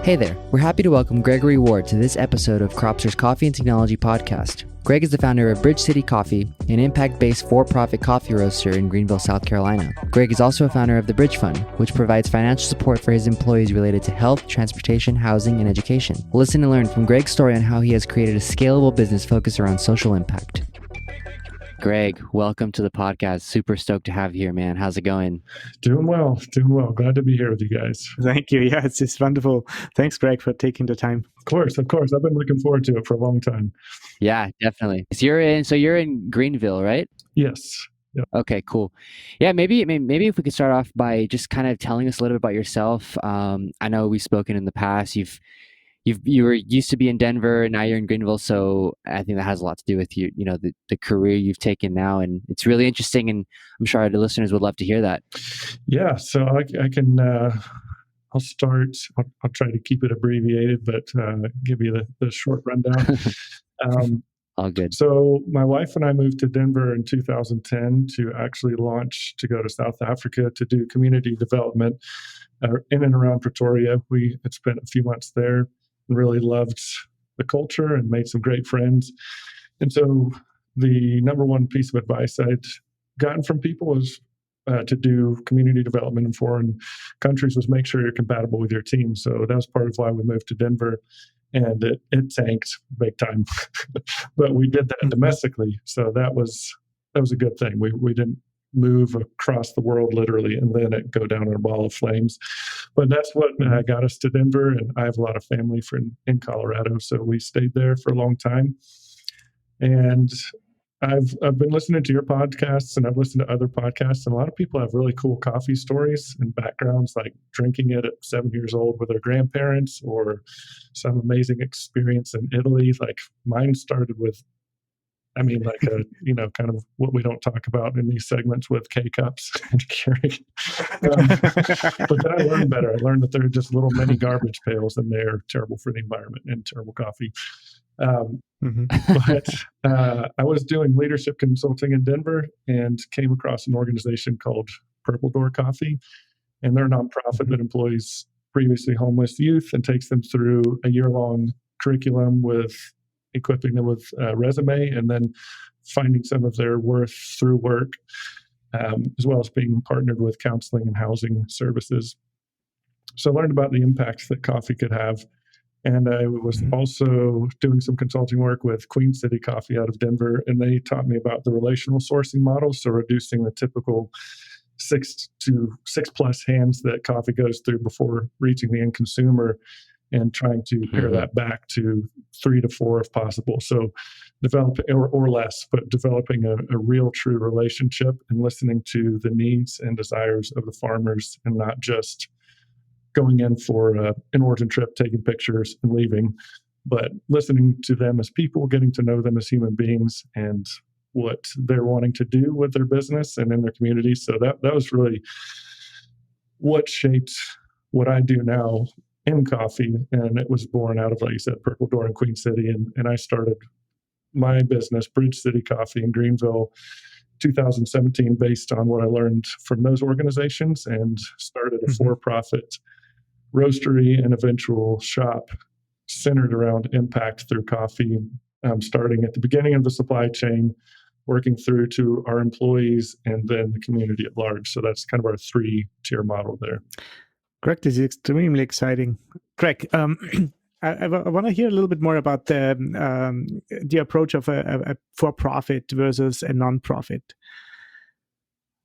Hey there, we're happy to welcome Gregory Ward to this episode of Cropster's Coffee and Technology podcast. Greg is the founder of Bridge City Coffee, an impact-based for-profit coffee roaster in Greenville, South Carolina. Greg is also a founder of the Bridge Fund, which provides financial support for his employees related to health, transportation, housing, and education. Listen and learn from Greg's story on how he has created a scalable business focused around social impact. Greg, welcome to the podcast. Super stoked to have you here, man. How's it going? Doing well. Glad to be here with you guys. Thank you. Yeah, it's wonderful. Thanks, Greg, for taking the time. Of course. I've been looking forward to it for a long time. Yeah, definitely. So you're in Greenville, right? Yes. Yep. Okay, cool. Yeah, maybe if we could start off by just kind of telling us a little bit about yourself. I know we've spoken in the past. You were used to be in Denver, and now you're in Greenville. So I think that has a lot to do with the career you've taken now, and it's really interesting. And I'm sure the listeners would love to hear that. Yeah, so I can. I'll start. I'll try to keep it abbreviated, but give you the short rundown. All good. So my wife and I moved to Denver in 2010 to actually to go to South Africa to do community development in and around Pretoria. We had spent a few months there. Really loved the culture and made some great friends. And so the number one piece of advice I'd gotten from people was to do community development in foreign countries was make sure you're compatible with your team. So that was part of why we moved to Denver, and it tanked big time. But we did that domestically. So that was a good thing. We didn't move across the world literally and then it go down in a ball of flames. But that's what got us to Denver, and I have a lot of family in Colorado, so we stayed there for a long time. And I've been listening to your podcasts, and I've listened to other podcasts, and a lot of people have really cool coffee stories and backgrounds, like drinking it at 7 years old with their grandparents, or some amazing experience in Italy. Like mine started with, kind of what we don't talk about in these segments with K-cups and Keurig. But then I learned better. I learned that they're just little mini garbage pails, and they're terrible for the environment and terrible coffee. But I was doing leadership consulting in Denver and came across an organization called Purple Door Coffee. And they're a nonprofit that employs previously homeless youth and takes them through a year-long curriculum with equipping them with a resume and then finding some of their worth through work, as well as being partnered with counseling and housing services. So I learned about the impact that coffee could have. And I was also doing some consulting work with Queen City Coffee out of Denver, and they taught me about the relational sourcing model. So reducing the typical 6 plus hands that coffee goes through before reaching the end consumer, and trying to pare that back to 3 to 4 if possible. So developing, or less, but developing a real true relationship and listening to the needs and desires of the farmers, and not just going in for an origin trip, taking pictures and leaving, but listening to them as people, getting to know them as human beings and what they're wanting to do with their business and in their community. So that was really what shaped what I do now in coffee, and it was born out of, like you said, Purple Door in Queen City, and I started my business, Bridge City Coffee in Greenville, 2017, based on what I learned from those organizations, and started a for-profit roastery and eventual shop centered around impact through coffee, starting at the beginning of the supply chain, working through to our employees, and then the community at large. So that's kind of our 3-tier model there. Greg, this is extremely exciting. Greg, I want to hear a little bit more about the approach of a for-profit versus a non-profit.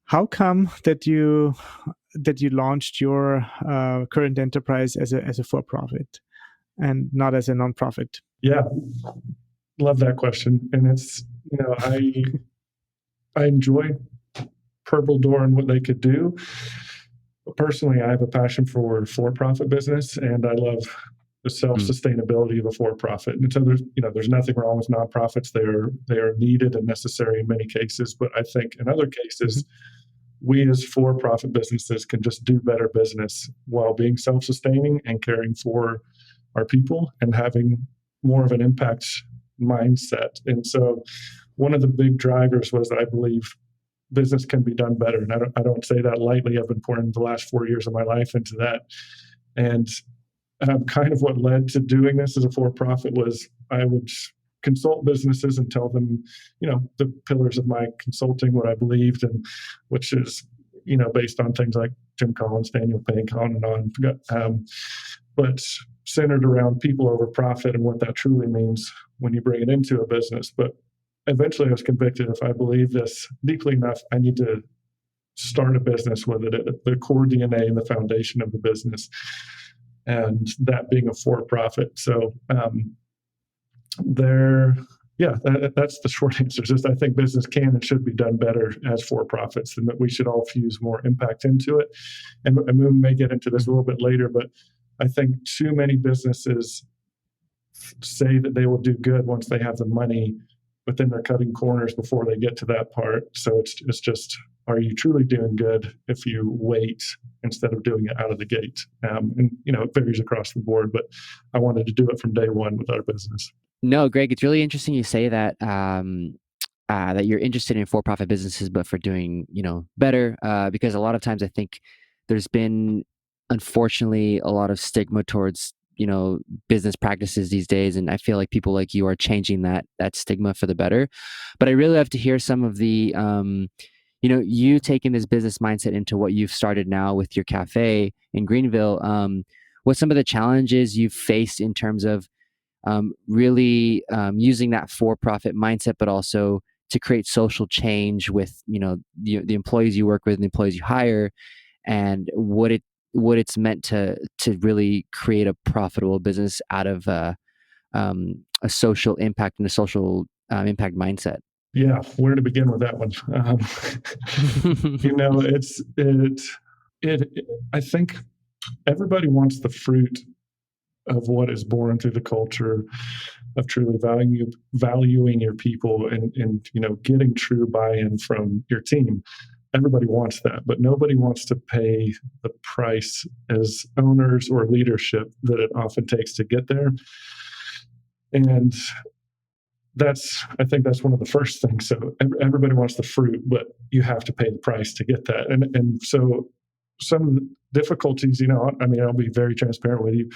How come that you launched your current enterprise as a for-profit and not as a non-profit? Yeah, love that question, and it's I enjoyed Purple Door and what they could do. Personally, I have a passion for-profit business, and I love the self-sustainability of a for-profit. And so there's nothing wrong with nonprofits. They are needed and necessary in many cases, but I think in other cases, we as for-profit businesses can just do better business while being self-sustaining and caring for our people and having more of an impact mindset. And so one of the big drivers was that I believe business can be done better. And I don't say that lightly. I've been pouring the last 4 years of my life into that. And kind of what led to doing this as a for-profit was I would consult businesses and tell them, the pillars of my consulting, what I believed, and which is, based on things like Jim Collins, Daniel Pink, on and on. But centered around people over profit and what that truly means when you bring it into a business. But eventually I was convicted, if I believe this deeply enough, I need to start a business with it, the core DNA and the foundation of the business, and that being a for-profit. So that's the short answer. Just I think business can and should be done better as for-profits, and that we should all fuse more impact into it. And we may get into this a little bit later, but I think too many businesses say that they will do good once they have the money, but then they're cutting corners before they get to that part. So it's just, are you truly doing good if you wait instead of doing it out of the gate? And it varies across the board, but I wanted to do it from day one with our business. No, Greg, it's really interesting you say that that you're interested in for-profit businesses, but for doing better, because a lot of times I think there's been, unfortunately, a lot of stigma towards business practices these days, and I feel like people like you are changing that stigma for the better. But I really love to hear some of the you taking this business mindset into what you've started now with your cafe in Greenville. What some of the challenges you've faced in terms of really using that for-profit mindset, but also to create social change with the employees you work with and the employees you hire, and what it's meant to really create a profitable business out of a social impact and a social impact mindset. Yeah, where to begin with that one? I think everybody wants the fruit of what is born through the culture of truly valuing your people and getting true buy-in from your team. Everybody wants that, but nobody wants to pay the price as owners or leadership that it often takes to get there. And I think that's one of the first things. So everybody wants the fruit, but you have to pay the price to get that. And so some of the difficulties, I'll be very transparent with you.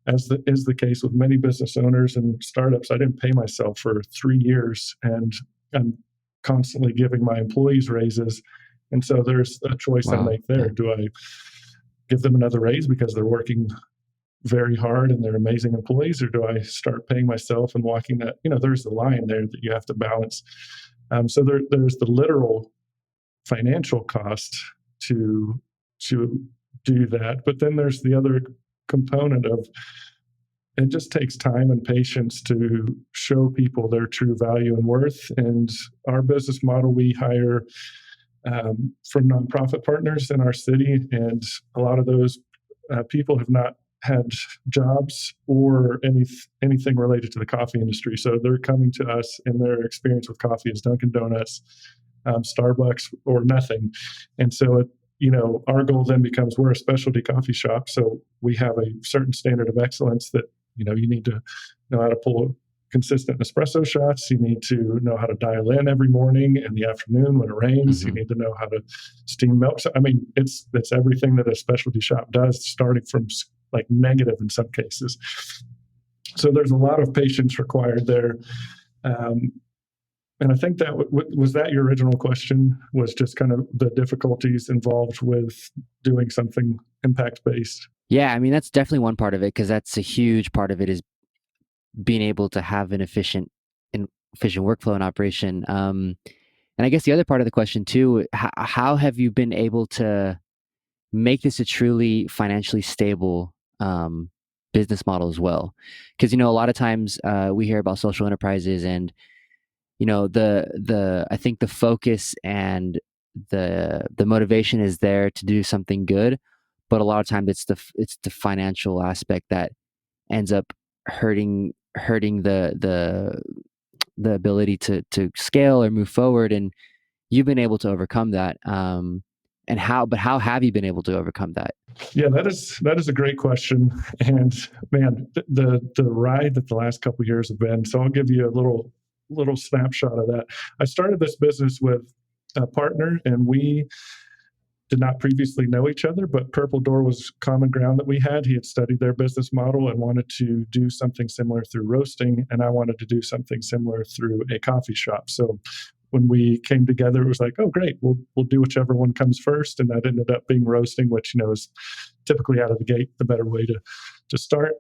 As is the case with many business owners and startups, I didn't pay myself for 3 years, and I'm constantly giving my employees raises. And so there's a choice I make there. Do I give them another raise because they're working very hard and they're amazing employees, or do I start paying myself and walking that, there's the line there that you have to balance. So there's the literal financial cost to do that. But then there's the other component of, it just takes time and patience to show people their true value and worth. And our business model, we hire from nonprofit partners in our city, and a lot of those people have not had jobs or anything related to the coffee industry. So they're coming to us, and their experience with coffee is Dunkin' Donuts, Starbucks, or nothing. And so our goal then becomes, we're a specialty coffee shop, so we have a certain standard of excellence that you need to know how to pull consistent espresso shots. You need to know how to dial in every morning and the afternoon when it rains. Mm-hmm. You need to know how to steam milk. So, it's everything that a specialty shop does, starting from like negative in some cases. So there's a lot of patience required there. And I think that was that your original question, was just kind of the difficulties involved with doing something impact-based. Yeah, that's definitely one part of it, because that's a huge part of it, is being able to have an efficient workflow and operation. And I guess the other part of the question too, how have you been able to make this a truly financially stable business model as well? Because a lot of times we hear about social enterprises, and I think the focus and the motivation is there to do something good, but a lot of times it's the financial aspect that ends up hurting the ability to scale or move forward. And you've been able to overcome that. And how have you been able to overcome that? Yeah, that is a great question. And man, the ride that the last couple of years have been. So I'll give you a little snapshot of that. I started this business with a partner, and we did not previously know each other, but Purple Door was common ground that we had. He had studied their business model and wanted to do something similar through roasting, and I wanted to do something similar through a coffee shop. So when we came together, it was like, oh, great, we'll do whichever one comes first, and that ended up being roasting, which is typically out of the gate the better way to start.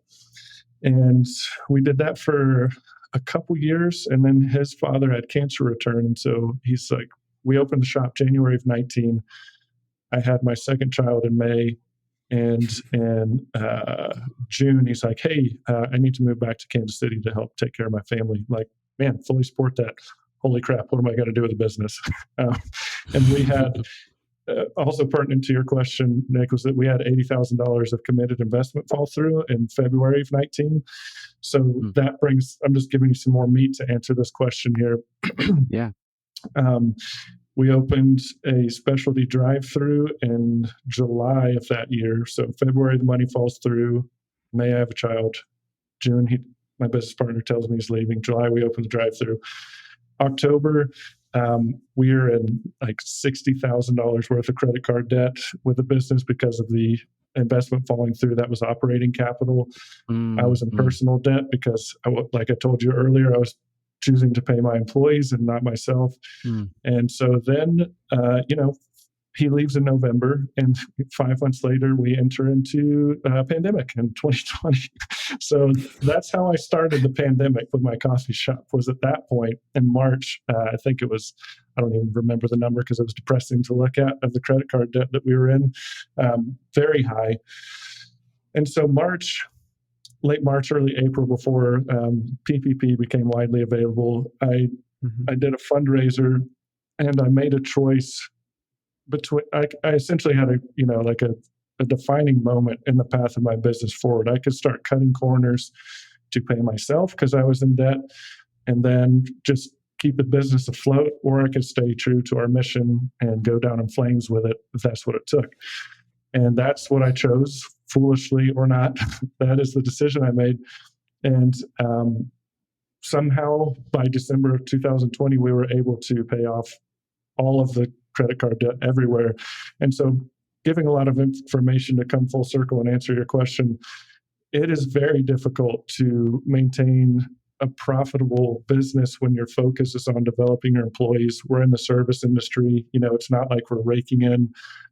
And we did that for a couple years, and then his father had cancer return, and so he's like, we opened the shop January of 19. I had my second child in May, and in June, he's like, hey, I need to move back to Kansas City to help take care of my family. Like, man, fully support that. Holy crap, what am I going to do with the business? And we had, also pertinent to your question, Nick, was that we had $80,000 of committed investment fall through in February of 19. So that brings, I'm just giving you some more meat to answer this question here. Yeah. We opened a specialty drive-through in July of that year. So February, the money falls through. May, I have a child. June, my business partner tells me he's leaving. July, we open the drive-through. October, we are in like $60,000 worth of credit card debt with the business because of the investment falling through. That was operating capital. I was in personal debt because, like I told you earlier, I was choosing to pay my employees and not myself. And so then, he leaves in November, and 5 months later, we enter into a pandemic in 2020. So that's how I started the pandemic with my coffee shop, was at that point in March. I think it was, I don't even remember the number because it was depressing to look at, of the credit card debt that we were in, very high. And so late March, early April, before PPP became widely available, I did a fundraiser, and I made a choice between. I essentially had a defining moment in the path of my business forward. I could start cutting corners to pay myself because I was in debt, and then just keep the business afloat, or I could stay true to our mission and go down in flames with it if that's what it took. And that's what I chose, foolishly or not. That is the decision I made. And somehow by December of 2020, we were able to pay off all of the credit card debt everywhere. And so, giving a lot of information to come full circle and answer your question, it is very difficult to maintain a profitable business when your focus is on developing your employees. We're in the service industry. It's not like we're raking in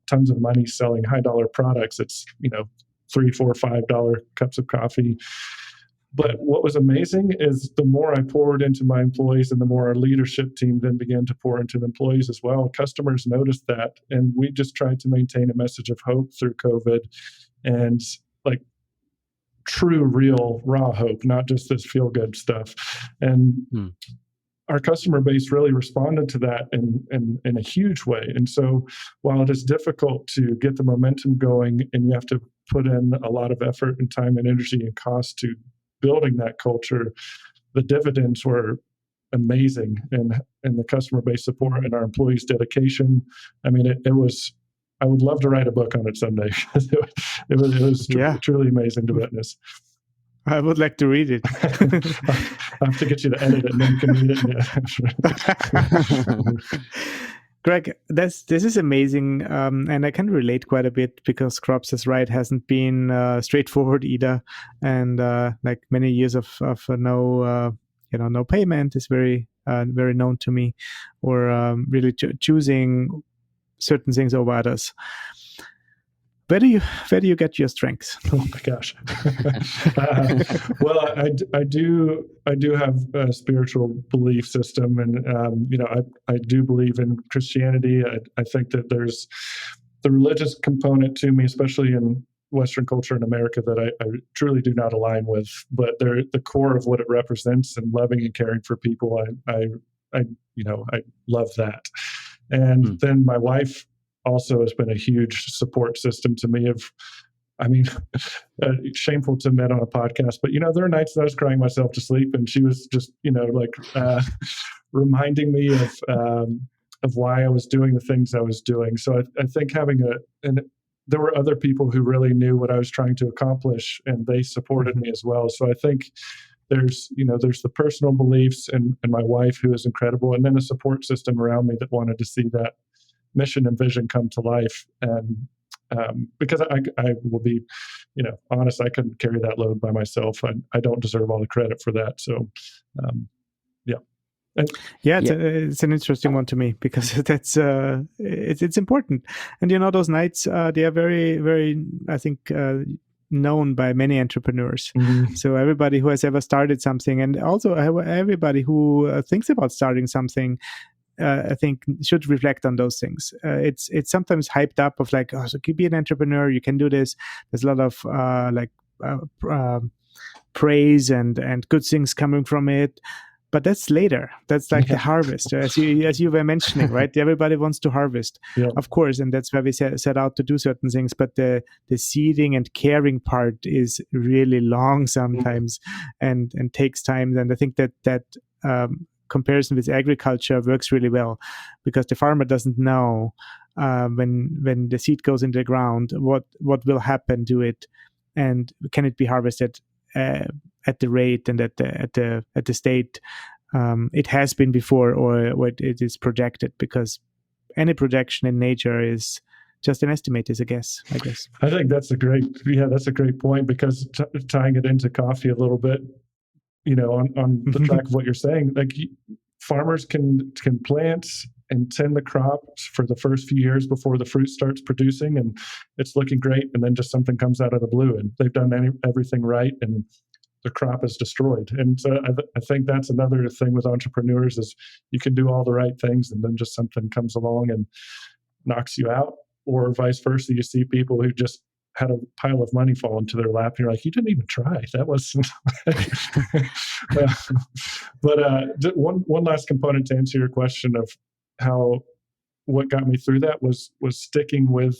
tons of money selling high dollar products. It's, $3, $4, $5 cups of coffee. But what was amazing is the more I poured into my employees, and the more our leadership team then began to pour into the employees as well. Customers noticed that, and we just tried to maintain a message of hope through COVID, and like true, real, raw hope, not just this feel-good stuff. And our customer base really responded to that in a huge way. And so while it is difficult to get the momentum going, and you have to put in a lot of effort and time and energy and cost to building that culture, the dividends were amazing, and the customer base support and our employees' dedication. I mean, it was. I would love to write a book on it someday. It was truly amazing to witness. I would like to read it. I have to get you to edit it, and then you can read it. Greg, this is amazing, and I can relate quite a bit, because Cropster's ride hasn't been straightforward either, and like many years of no payment is very very known to me, or really choosing certain things over others. Where do you get your strengths? Oh my gosh! Well, I do have a spiritual belief system, and I do believe in Christianity. I think that there's the religious component to me, especially in Western culture in America, that I truly do not align with. But they're the core of what it represents, and loving and caring for people. I love that. And then my wife also has been a huge support system to me. Shameful to admit on a podcast, but there are nights that I was crying myself to sleep, and she was just reminding me of why I was doing the things I was doing. So I think there were other people who really knew what I was trying to accomplish, and they supported me as well. So I think there's the personal beliefs and my wife, who is incredible, and then a support system around me that wanted to see that mission and vision come to life. And because I will be, honest, I couldn't carry that load by myself. I don't deserve all the credit for that. So, yeah. And, it's an interesting one to me, because that's it's important. And those nights, they are very, very, I think, known by many entrepreneurs. mm-hmm. So everybody who has ever started something, and also everybody who thinks about starting something, I think should reflect on those things. It's sometimes hyped up of like, oh, so you be an entrepreneur, you can do this. There's a lot of praise and good things coming from it. But that's later. That's like the harvest, as you were mentioning, right? Everybody wants to harvest, of course, and that's why we set out to do certain things. But the seeding and caring part is really long sometimes, and takes time. And I think that comparison with agriculture works really well, because the farmer doesn't know when the seed goes into the ground what will happen to it, and can it be harvested at the rate and at the state it has been before, or what it is projected, because any projection in nature is just an estimate, is a guess, I guess. I think that's a great point, because tying it into coffee a little bit, on the track of what you're saying, like farmers can plant and tend the crops for the first few years before the fruit starts producing, and it's looking great, and then just something comes out of the blue, and they've done everything right, and the crop is destroyed. And so I think that's another thing with entrepreneurs, is you can do all the right things, and then just something comes along and knocks you out, or vice versa. You see people who just had a pile of money fall into their lap, and you're like, you didn't even try. That was but one last component to answer your question of what got me through that was sticking with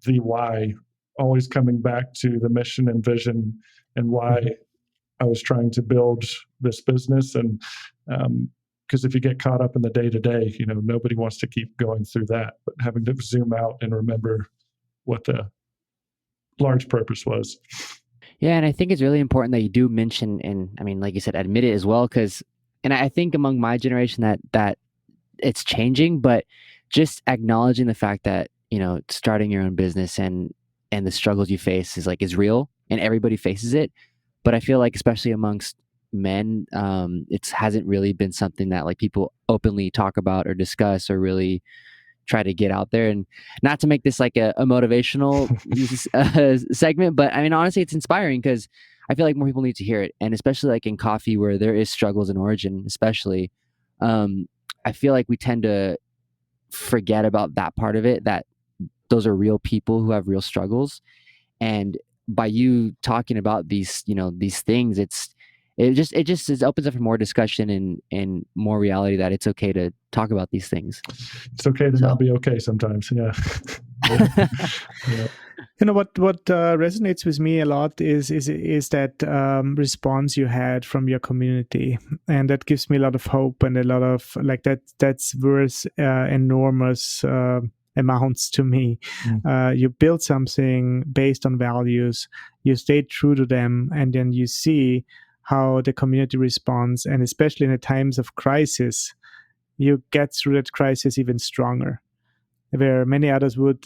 the why, always coming back to the mission and vision, and why I was trying to build this business. And because if you get caught up in the day-to-day, nobody wants to keep going through that, but having to zoom out and remember what the large purpose was. Yeah, and I think it's really important that you do mention, and I mean, like you said, admit it as well, and I think among my generation that it's changing, but just acknowledging the fact that, starting your own business and the struggles you face is real, and everybody faces it. But I feel like, especially amongst men, it hasn't really been something that like people openly talk about or discuss or really try to get out there. And not to make this like a motivational segment, but I mean, honestly, it's inspiring, because I feel like more people need to hear it. And especially like in coffee, where there is struggles in origin, especially, I feel like we tend to forget about that part of it, that those are real people who have real struggles. And by you talking about these things, it just opens up for more discussion and more reality, that it's okay to talk about these things. It's okay to not be okay sometimes. Yeah. What resonates with me a lot is that response you had from your community, and that gives me a lot of hope, and a lot of like that's worth enormous amounts to me. You build something based on values, you stay true to them, and then you see how the community responds, and especially in the times of crisis, you get through that crisis even stronger, where many others would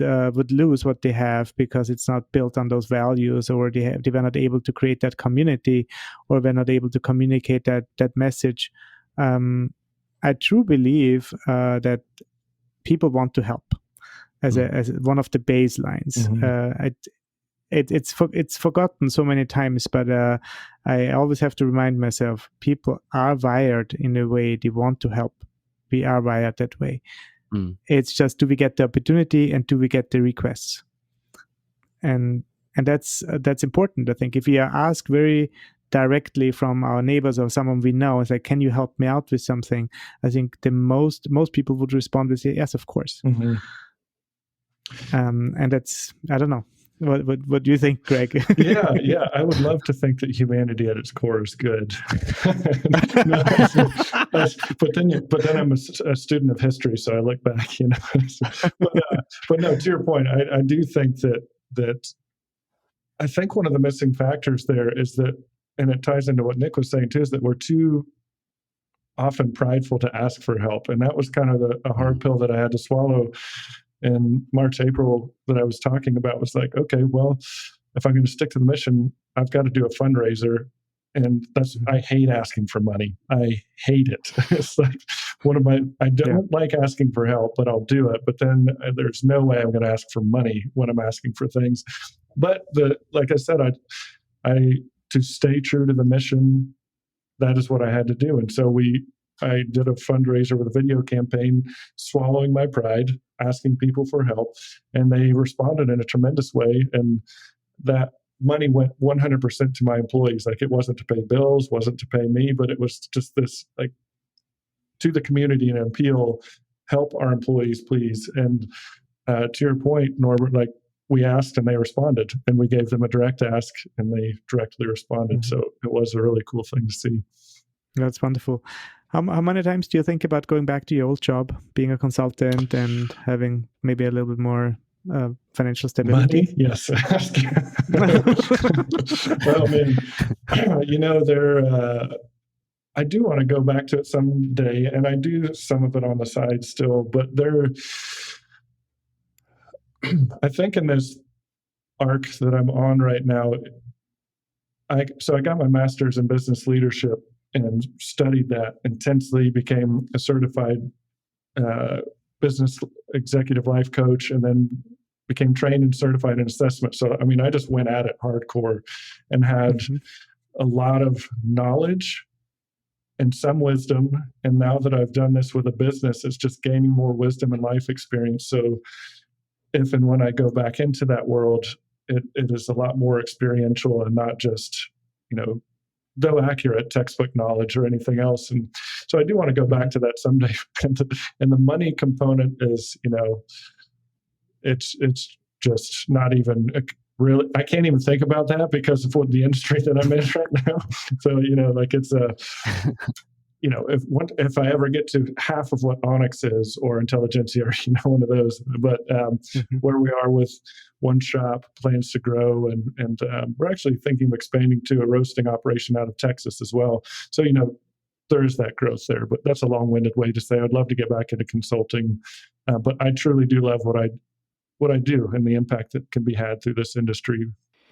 lose what they have because it's not built on those values, or they were not able to create that community, or were not able to communicate that message. I truly believe that people want to help as one of the baselines. It's forgotten so many times, but I always have to remind myself, people are wired in a way they want to help. We are wired that way. It's just, do we get the opportunity, and do we get the requests? And that's important. I think if we are asked very directly from our neighbors or someone we know, it's like, can you help me out with something? I think the most people would respond with, yes, of course. And that's, I don't know. What do you think, Greg? Yeah. I would love to think that humanity at its core is good. But then I'm a student of history, so I look back, But no, to your point, I do think that I think one of the missing factors there is that, and it ties into what Nick was saying too, is that we're too often prideful to ask for help. And that was kind of a hard pill that I had to swallow in March, April that I was talking about. Was like, okay, well, if I'm going to stick to the mission, I've got to do a fundraiser. And I hate asking for money. I hate it. It's like I don't like asking for help, but I'll do it. But then there's no way I'm going to ask for money when I'm asking for things. But like I said, to stay true to the mission, that is what I had to do. And so I did a fundraiser with a video campaign, swallowing my pride, asking people for help, and they responded in a tremendous way. And that money went 100% to my employees. Like, it wasn't to pay bills, wasn't to pay me, but it was just this, like, to the community and appeal, help our employees, please. And to your point, Norbert, like, we asked and they responded, and we gave them a direct ask and they directly responded. So it was a really cool thing to see. That's wonderful. How many times do you think about going back to your old job, being a consultant and having maybe a little bit more financial stability? Money? Yes. Well, man, I do want to go back to it someday, and I do some of it on the side still, but I think in this arc that I'm on right now, I got my master's in business leadership and studied that intensely, became a certified business executive life coach, and then became trained and certified in assessment. So, I mean, I just went at it hardcore and had a lot of knowledge and some wisdom. And now that I've done this with a business, it's just gaining more wisdom and life experience. So if and when I go back into that world, it is a lot more experiential and not just, though accurate textbook knowledge or anything else. And so I do want to go back to that someday. And the money component is, it's just not even really, I can't even think about that because of what the industry that I'm in right now. So, it's if I ever get to half of what Onyx is or Intelligentsia or, one of those, but where we are with one shop, plans to grow, and we're actually thinking of expanding to a roasting operation out of Texas as well. So, there is that growth there, but that's a long-winded way to say I'd love to get back into consulting. But I truly do love what I do and the impact that can be had through this industry.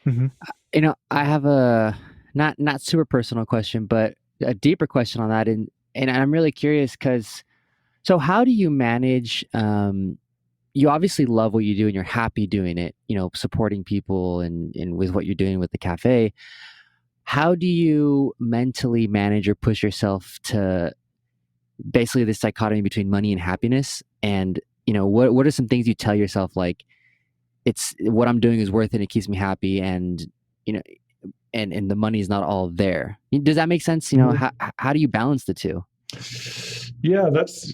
I have a not super personal question, but a deeper question on that. And I'm really curious because, so how do you manage, you obviously love what you do and you're happy doing it, supporting people and with what you're doing with the cafe. How do you mentally manage or push yourself to basically this dichotomy between money and happiness? And, what are some things you tell yourself, like, it's what I'm doing is worth it, it keeps me happy, and, and the money is not all there. Does that make sense? How do you balance the two? Yeah, that's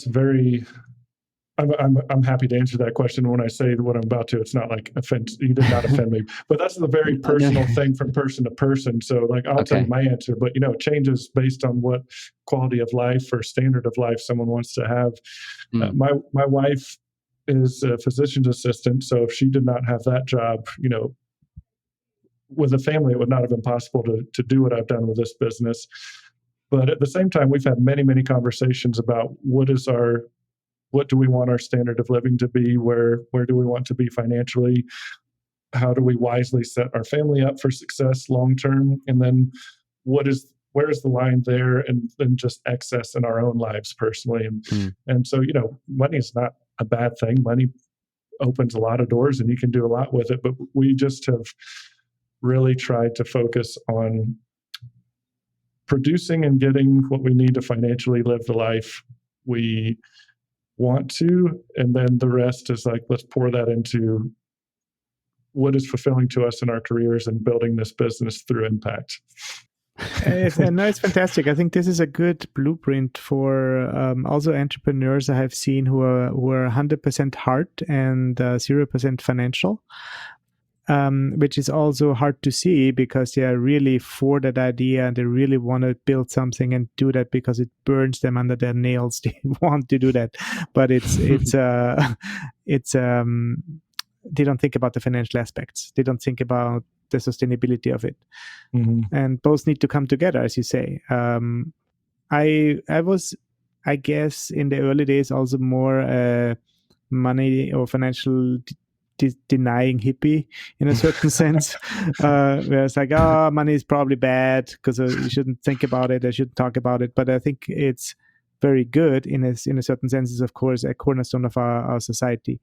very, I'm happy to answer that question. When I say what I'm about to, it's not like you did not offend me, but that's the very personal thing from person to person. So like, I'll tell you my answer, but it changes based on what quality of life or standard of life someone wants to have. My wife is a physician's assistant. So if she did not have that job, with a family, it would not have been possible to do what I've done with this business. But at the same time, we've had many, many conversations about what do we want our standard of living to be? Where do we want to be financially? How do we wisely set our family up for success long term? And then where is the line there? And then just excess in our own lives personally. And so, money is not a bad thing. Money opens a lot of doors and you can do a lot with it. But we just have really tried to focus on producing and getting what we need to financially live the life we want to, and then the rest is like, let's pour that into what is fulfilling to us in our careers and building this business through impact. And no, it's fantastic. I think this is a good blueprint for also entrepreneurs I have seen who are 100% heart and 0% financial. Which is also hard to see because they are really for that idea and they really want to build something and do that because it burns them under their nails. They want to do that, but they don't think about the financial aspects. They don't think about the sustainability of it. And both need to come together, as you say. I was, I guess, in the early days also more money or financial denying hippie in a certain sense, where it's like, oh, money is probably bad because you shouldn't think about it, I shouldn't talk about it. But I think it's very good in a certain sense. Is of course a cornerstone of our society.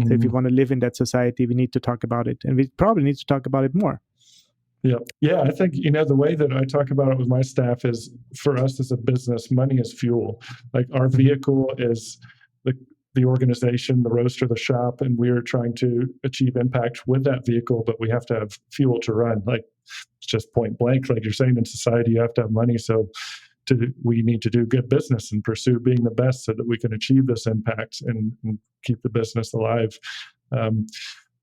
So if we want to live in that society, we need to talk about it, and we probably need to talk about it more. Yeah. I think, the way that I talk about it with my staff is, for us as a business, money is fuel. Like, our vehicle is the organization, the roaster, the shop, and we're trying to achieve impact with that vehicle, but we have to have fuel to run. Like, it's just point blank, like you're saying, in society, you have to have money. So we need to do good business and pursue being the best so that we can achieve this impact and keep the business alive.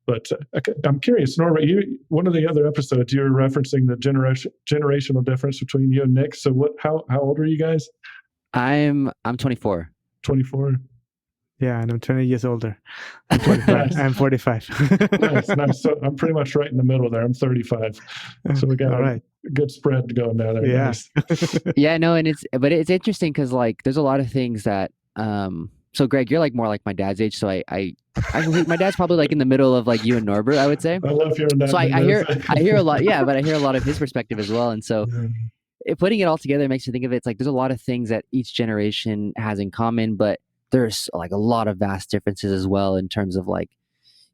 But I'm curious, Norbert, one of the other episodes, you were referencing the generational difference between you and Nick. So how old are you guys? I'm 24. 24? Yeah, and I'm 20 years older. I'm 45. I'm 45. Nice. So I'm pretty much right in the middle there. I'm 35. So we got a good spread going down there. Yeah. Nice. Yeah, no, and it's interesting because, like, there's a lot of things that so Greg, you're like more like my dad's age. So I my dad's probably like in the middle of like you and Norbert, I would say. I love hearing that. So I hear a lot, yeah, but I hear a lot of his perspective as well. And so putting it all together makes you think of it. It's like there's a lot of things that each generation has in common, but there's like a lot of vast differences as well in terms of, like,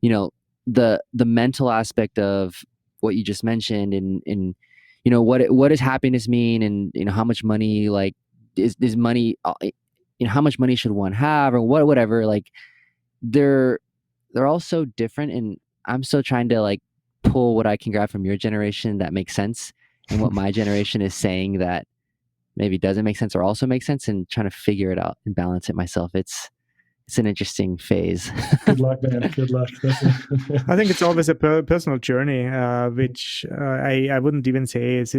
the mental aspect of what you just mentioned, and what does happiness mean, and how much money, like, is money, how much money should one have, or whatever. Like, they're all so different, and I'm still trying to, like, pull what I can grab from your generation that makes sense, and what my generation is saying that maybe doesn't make sense or also makes sense, and trying to figure it out and balance it myself. It's an interesting phase. Good luck, man. Good luck. I think it's always a personal journey, which I wouldn't even say is a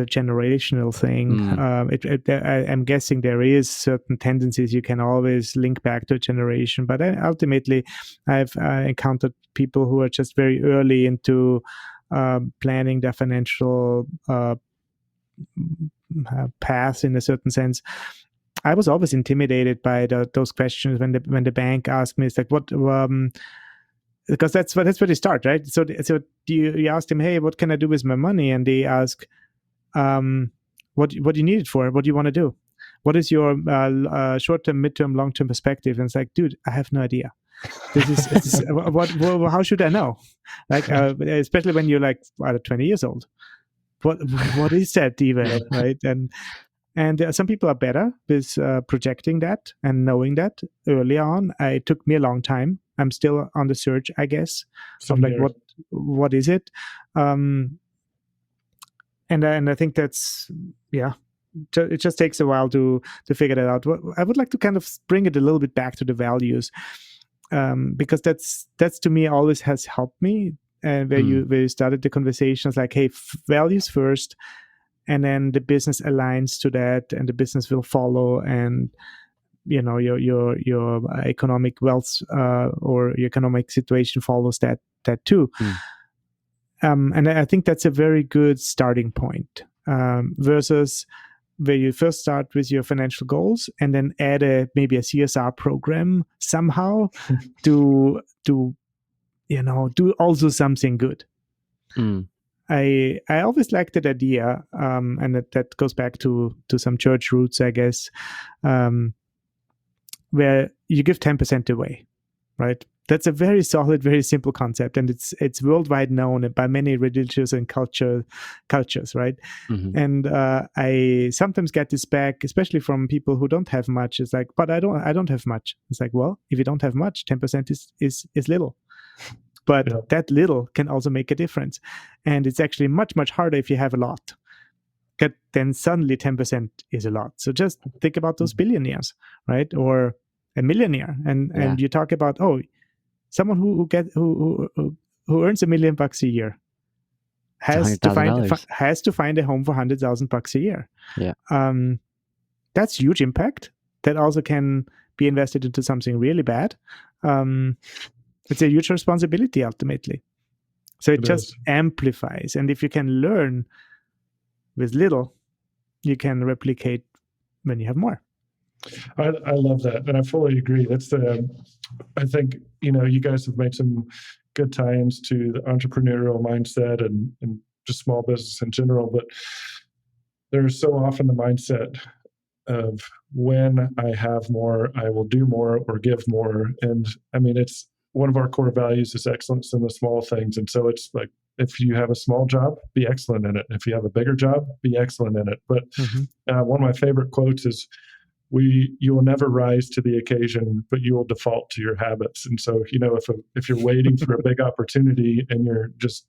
generational thing. I'm guessing there is certain tendencies you can always link back to a generation, but ultimately I've encountered people who are just very early into planning their financial path in a certain sense. I was always intimidated by those questions when the bank asked me. It's like, what? Because that's where they start, right? So you ask them, hey, what can I do with my money? And they ask, what do you need it for? What do you want to do? What is your short-term, mid-term, long-term perspective? And it's like, dude, I have no idea. How should I know? Like, especially when you're like 20 years old. What is that even, right? And some people are better with projecting that and knowing that early on. It took me a long time. I'm still on the search, I guess, of like what is it. And I think that's, it just takes a while to figure that out. I would like to kind of bring it a little bit back to the values, because that's to me always has helped me. And where you started the conversations, like, hey, values first. And then the business aligns to that, and the business will follow, and your economic wealth or your economic situation follows that too. And I think that's a very good starting point, versus where you first start with your financial goals and then add maybe a CSR program somehow to do also something good. I always liked that idea, and that goes back to some church roots, I guess, where you give 10% away, right? That's a very solid, very simple concept, and it's worldwide known by many religious and cultures, right? And I sometimes get this back, especially from people who don't have much. It's like, but I don't have much. It's like, well, if you don't have much, 10% is little. But that little can also make a difference. And it's actually much, much harder if you have a lot. Then suddenly 10% is a lot. So just think about those billionaires, right? Or a millionaire. And you talk about, someone who earns $1 million a year has to find a home for $100,000 a year. Yeah. That's huge impact. That also can be invested into something really bad. It's a huge responsibility ultimately. So it just amplifies. And if you can learn with little, you can replicate when you have more. I love that, and I fully agree. I think you guys have made some good tie-ins to the entrepreneurial mindset and just small business in general. But there's so often the mindset of when I have more, I will do more or give more. And I mean, it's one of our core values is excellence in the small things. And so it's like, if you have a small job, be excellent in it. If you have a bigger job, be excellent in it. But one of my favorite quotes is, you will never rise to the occasion, but you will default to your habits. And so, if you're waiting for a big opportunity and you're just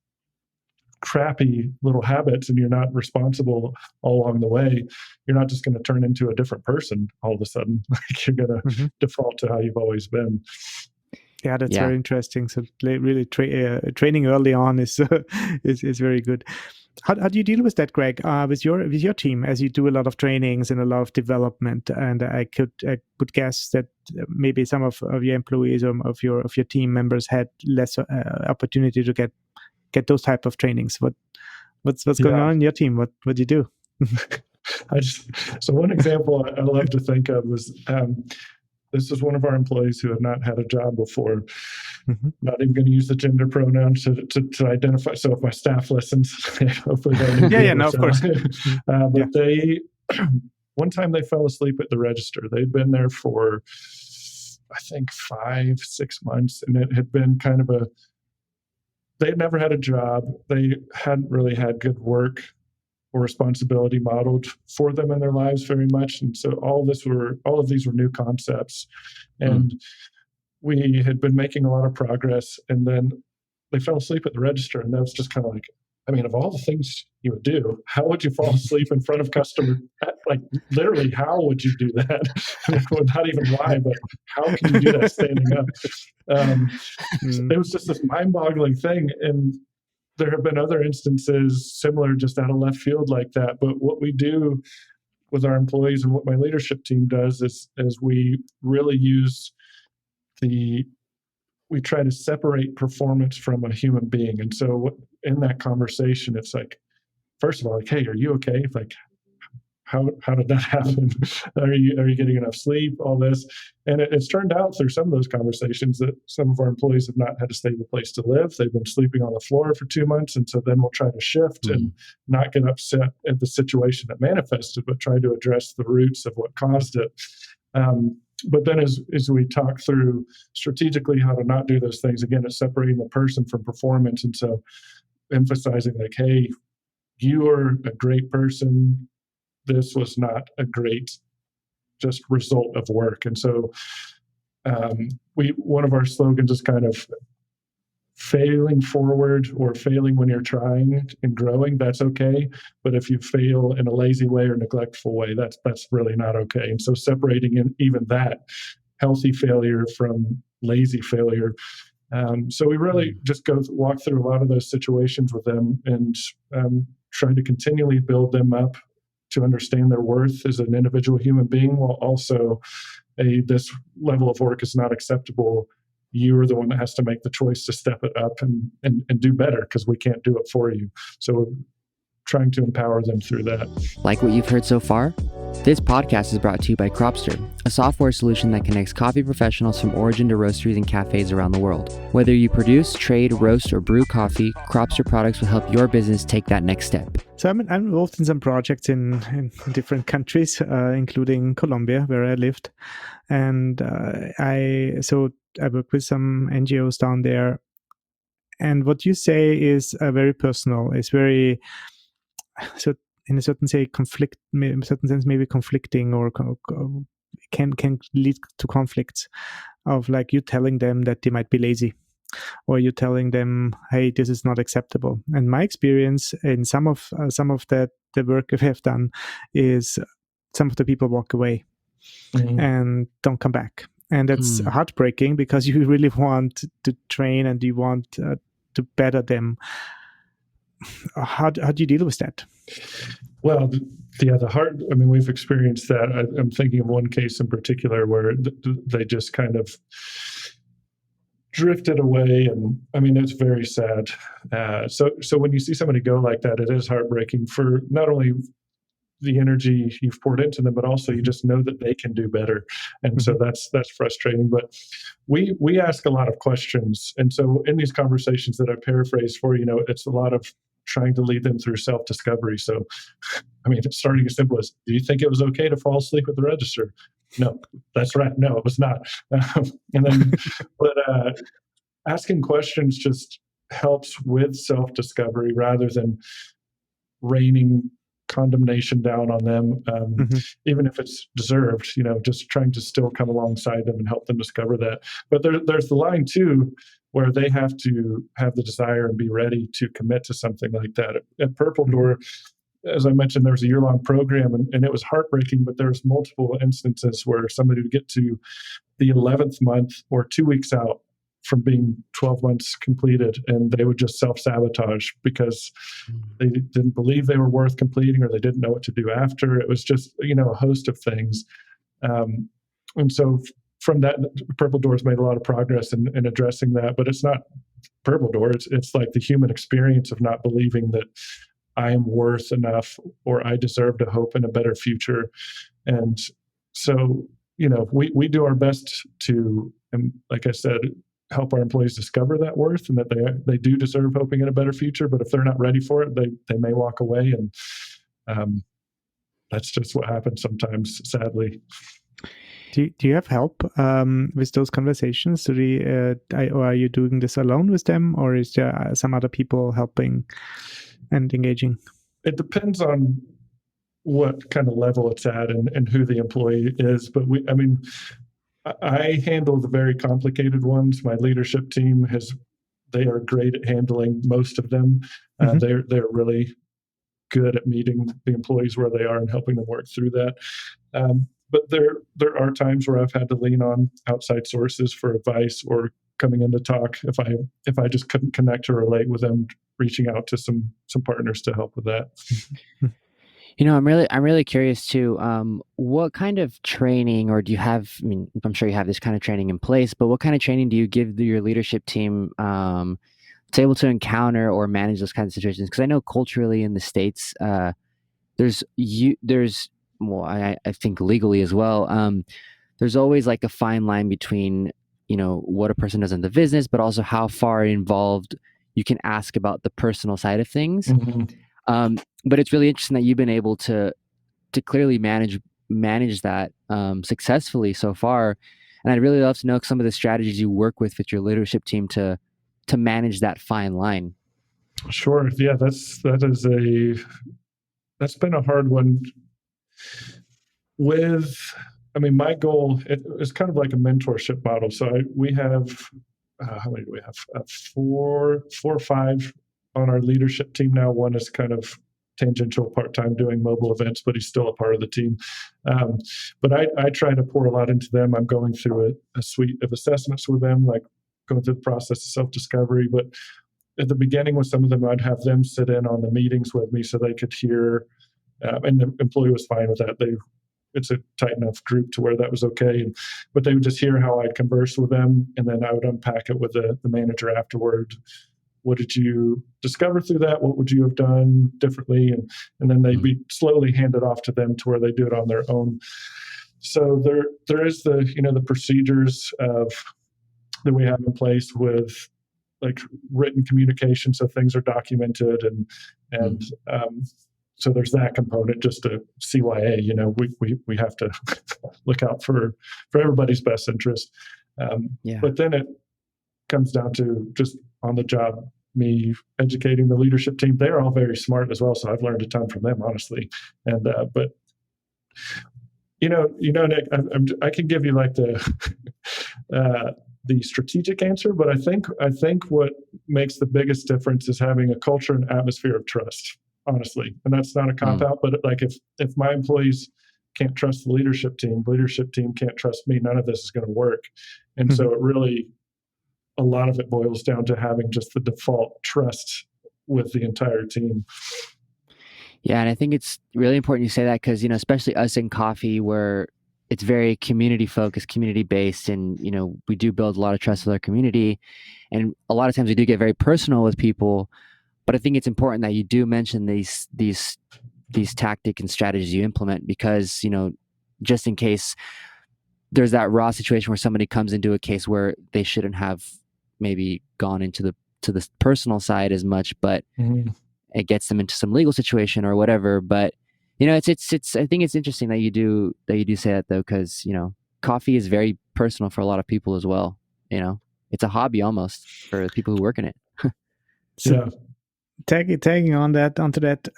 crappy little habits and you're not responsible all along the way, you're not just going to turn into a different person all of a sudden. Like you're going to default to how you've always been. Yeah, that's very interesting. So really training early on is very good. How do you deal with that, Greg, with your team, as you do a lot of trainings and a lot of development? And I could guess that maybe some of your employees or of your team members had less opportunity to get those type of trainings. What's going on in your team? What do you do? So one example I love to think of was this is one of our employees who had not had a job before. Not even going to use the gender pronouns to identify. So if my staff listens, hopefully they no, of course. But they one time they fell asleep at the register. They'd been there for I think 5-6 months, and it had been kind of they'd never had a job. They hadn't really had good work or responsibility modeled for them in their lives very much. And so all of these were new concepts. And we had been making a lot of progress, and then they fell asleep at the register. And that was just kind of like, I mean, of all the things you would do, how would you fall asleep in front of customers? Like literally, how would you do that? Not even why, but how can you do that standing up? It was just this mind-boggling thing. And there have been other instances similar, just out of left field like that. But what we do with our employees and what my leadership team does is we really we try to separate performance from a human being. And so in that conversation, it's like, first of all, like, hey, are you okay? Like, how did that happen? Are you getting enough sleep? All this. And it's turned out through some of those conversations that some of our employees have not had a stable place to live. They've been sleeping on the floor for 2 months. And so then we'll try to shift and not get upset at the situation that manifested, but try to address the roots of what caused it. But then as we talk through strategically how to not do those things, again, it's separating the person from performance. And so emphasizing like, hey, you are a great person. This was not a great just result of work. And so one of our slogans is kind of failing forward or failing when you're trying and growing, that's okay. But if you fail in a lazy way or neglectful way, that's really not okay. And so separating in even that healthy failure from lazy failure. So we really just walk through a lot of those situations with them and trying to continually build them up to understand their worth as an individual human being, while also this level of work is not acceptable. You are the one that has to make the choice to step it up and do better, because we can't do it for you. So trying to empower them through that. Like what you've heard so far? This podcast is brought to you by Cropster, a software solution that connects coffee professionals from origin to roasteries and cafes around the world. Whether you produce, trade, roast, or brew coffee, Cropster products will help your business take that next step. So I'm involved in some projects in different countries, including Colombia, where I lived. And I work with some NGOs down there. And what you say is very personal. It's very, so in a certain sense, maybe conflicting, or can lead to conflicts of like you telling them that they might be lazy, or you telling them, hey, this is not acceptable. And my experience in some of the work we have done is some of the people walk away and don't come back. And that's heartbreaking, because you really want to train and you want to better them. How do you deal with that? Well, the heart, I mean, we've experienced that. I'm thinking of one case in particular where they just kind of drifted away. And I mean, it's very sad. So when you see somebody go like that, it is heartbreaking for not only the energy you've poured into them, but also you just know that they can do better. And so that's frustrating. But we ask a lot of questions. And so in these conversations that I paraphrase for, it's a lot of trying to lead them through self-discovery. So, I mean, it's starting as simple as, do you think it was okay to fall asleep at the register? No, that's right. No, it was not. But asking questions just helps with self-discovery rather than raining condemnation down on them, even if it's deserved, just trying to still come alongside them and help them discover that. But there's the line too, where they have to have the desire and be ready to commit to something like that. At Purple Door, as I mentioned, there was a year-long program, and it was heartbreaking, but there's multiple instances where somebody would get to the 11th month or 2 weeks out from being 12 months completed, and they would just self-sabotage because they didn't believe they were worth completing, or they didn't know what to do after. It was just, a host of things. And so from that, Purple Door's made a lot of progress in addressing that, but it's not Purple Door. It's like the human experience of not believing that I am worth enough or I deserve to hope in a better future. And so, we do our best to, and like I said, help our employees discover that worth and that they do deserve hoping in a better future. But if they're not ready for it, they may walk away. And that's just what happens sometimes, sadly. Do you have help with those conversations? Or are you doing this alone with them, or is there some other people helping and engaging? It depends on what kind of level it's at and who the employee is. But I handle the very complicated ones. My leadership team they are great at handling most of them. They're really good at meeting the employees where they are and helping them work through that. But there are times where I've had to lean on outside sources for advice or coming in to talk if I just couldn't connect or relate with them, reaching out to some partners to help with that. I'm really curious too. What kind of training, or do you have? I mean, I'm sure you have this kind of training in place, but what kind of training do you give your leadership team to able to encounter or manage those kinds of situations? Because I know culturally in the States, I think legally as well. There's always like a fine line between what a person does in the business, but also how far involved you can ask about the personal side of things. But it's really interesting that you've been able to clearly manage that successfully so far. And I'd really love to know some of the strategies you work with your leadership team to manage that fine line. Sure. Yeah, that's been a hard one. My goal is kind of like a mentorship model. So we have how many do we have? Four or five on our leadership team now. One is kind of tangential part-time doing mobile events, but he's still a part of the team. But I try to pour a lot into them. I'm going through a suite of assessments with them, like going through the process of self-discovery. But at the beginning with some of them, I'd have them sit in on the meetings with me so they could hear, and the employee was fine with that. It's a tight enough group to where that was okay. But they would just hear how I'd converse with them, and then I would unpack it with the manager afterward. What did you discover through that? What would you have done differently? And then they'd be slowly handed off to them to where they do it on their own. So there is the procedures that we have in place with like written communication, so things are documented, and so there's that component. Just to CYA, we have to look out for everybody's best interest. But then it comes down to just on the job, me educating the leadership team. They're all very smart as well, so I've learned a ton from them, honestly. And but Nick, I can give you like the strategic answer, but I think what makes the biggest difference is having a culture and atmosphere of trust, honestly. And that's not a cop out, but like if my employees can't trust the leadership team can't trust me, none of this is going to work. And so it really, a lot of it boils down to having just the default trust with the entire team. Yeah, and I think it's really important you say that because, especially us in coffee, where it's very community focused, community based, and, we do build a lot of trust with our community. And a lot of times we do get very personal with people, but I think it's important that you do mention these these tactics and strategies you implement, because, just in case there's that raw situation where somebody comes into a case where they shouldn't have maybe gone into the personal side as much, but it gets them into some legal situation or whatever. But it's I think it's interesting that you do say that, though, because coffee is very personal for a lot of people as well. It's a hobby almost for the people who work in it. So tagging onto that,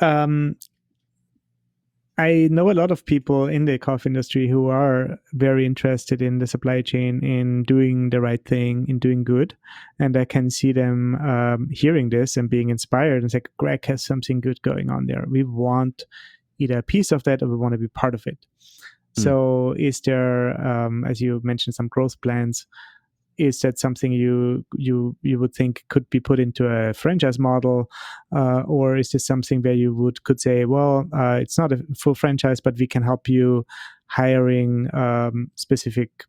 I know a lot of people in the coffee industry who are very interested in the supply chain, in doing the right thing, in doing good. And I can see them hearing this and being inspired and say, Greg has something good going on there. We want either a piece of that or we want to be part of it. So is there, as you mentioned, some growth plans? Is that something you would think could be put into a franchise model, or is this something where you could say, well, it's not a full franchise, but we can help you hiring specific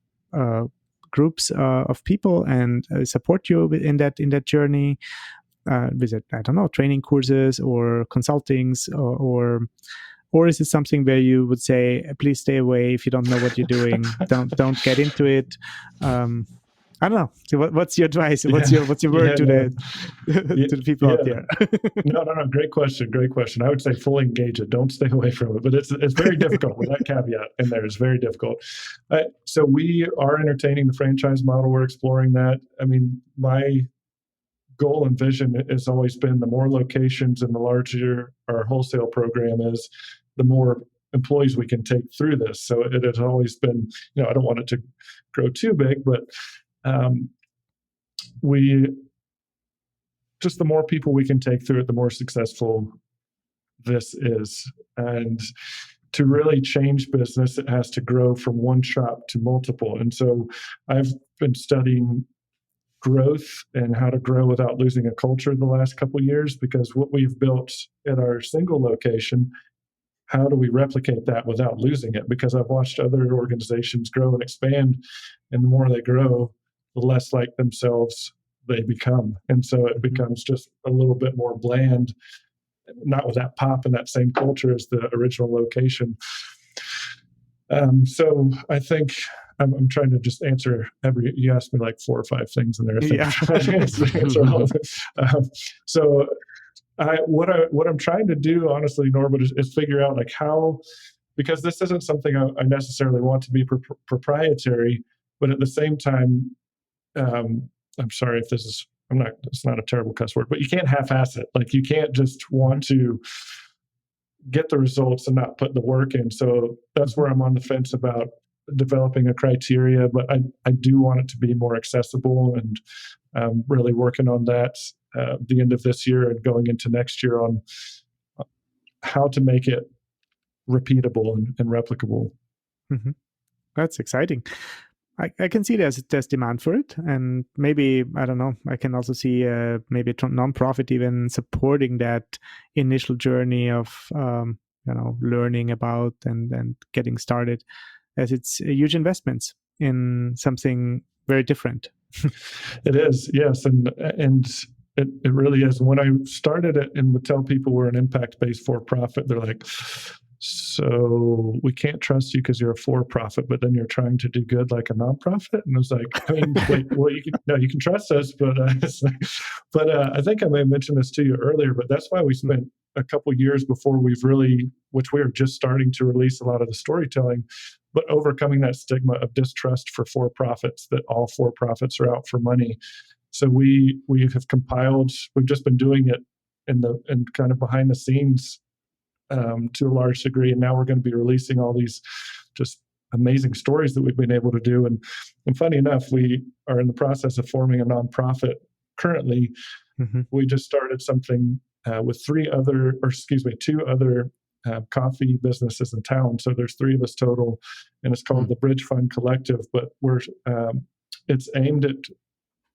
groups of people and support you in that journey with I don't know, training courses or consultings, or is it something where you would say, please stay away if you don't know what you're doing, don't get into it? I don't know. So what's your advice? What's your word to the people out there? No. Great question. I would say fully engage it. Don't stay away from it. But it's very difficult with that caveat in there. It's very difficult. So we are entertaining the franchise model. We're exploring that. I mean, my goal and vision has always been the more locations and the larger our wholesale program is, the more employees we can take through this. So it has always been, I don't want it to grow too big, but the more people we can take through it, the more successful this is. And to really change business, it has to grow from one shop to multiple. And so I've been studying growth and how to grow without losing a culture the last couple of years, because what we've built at our single location, how do we replicate that without losing it? Because I've watched other organizations grow and expand, and the more they grow, the less like themselves they become. And so it becomes just a little bit more bland, not with that pop and that same culture as the original location. So I think I'm trying to just answer you asked me like 4 or 5 things in there. I think answer all of it. So what I'm trying to do, honestly, Norbert, is figure out like how, because this isn't something I necessarily want to be proprietary, but at the same time, I'm sorry if it's not a terrible cuss word, but you can't half-ass it. Like, you can't just want to get the results and not put the work in. So that's where I'm on the fence about developing a criteria, but I do want it to be more accessible, and really working on that the end of this year and going into next year on how to make it repeatable and replicable. Mm-hmm. That's exciting. I can see there's demand for it, and maybe, I don't know, I can also see maybe a nonprofit even supporting that initial journey of learning about and getting started, as it's a huge investments in something very different. It is, yes, and it really is. When I started it and would tell people we're an impact-based for-profit, they're like, so we can't trust you because you're a for-profit, but then you're trying to do good like a nonprofit. And I was like, I mean, wait, well, you can trust us, but I think I may have mentioned this to you earlier, but that's why we spent a couple years before which we are just starting to release a lot of the storytelling, but overcoming that stigma of distrust for for-profits, that all for-profits are out for money. So we have compiled, we've just been doing it in kind of behind the scenes to a large degree. And now we're going to be releasing all these just amazing stories that we've been able to do. And funny enough, we are in the process of forming a nonprofit currently. Mm-hmm. We just started something with 2 other coffee businesses in town. So there's 3 of us total, and it's called the Bridge Fund Collective. But it's aimed at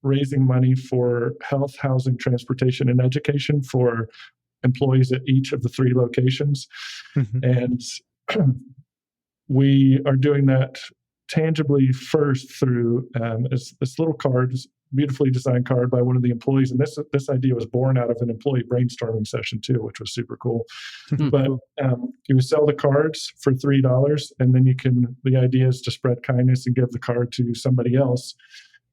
raising money for health, housing, transportation, and education for employees at each of the 3 locations. Mm-hmm. And we are doing that tangibly first through this little card beautifully designed card by one of the employees. And this idea was born out of an employee brainstorming session too, which was super cool. But you sell the cards for $3, and then the idea is to spread kindness and give the card to somebody else.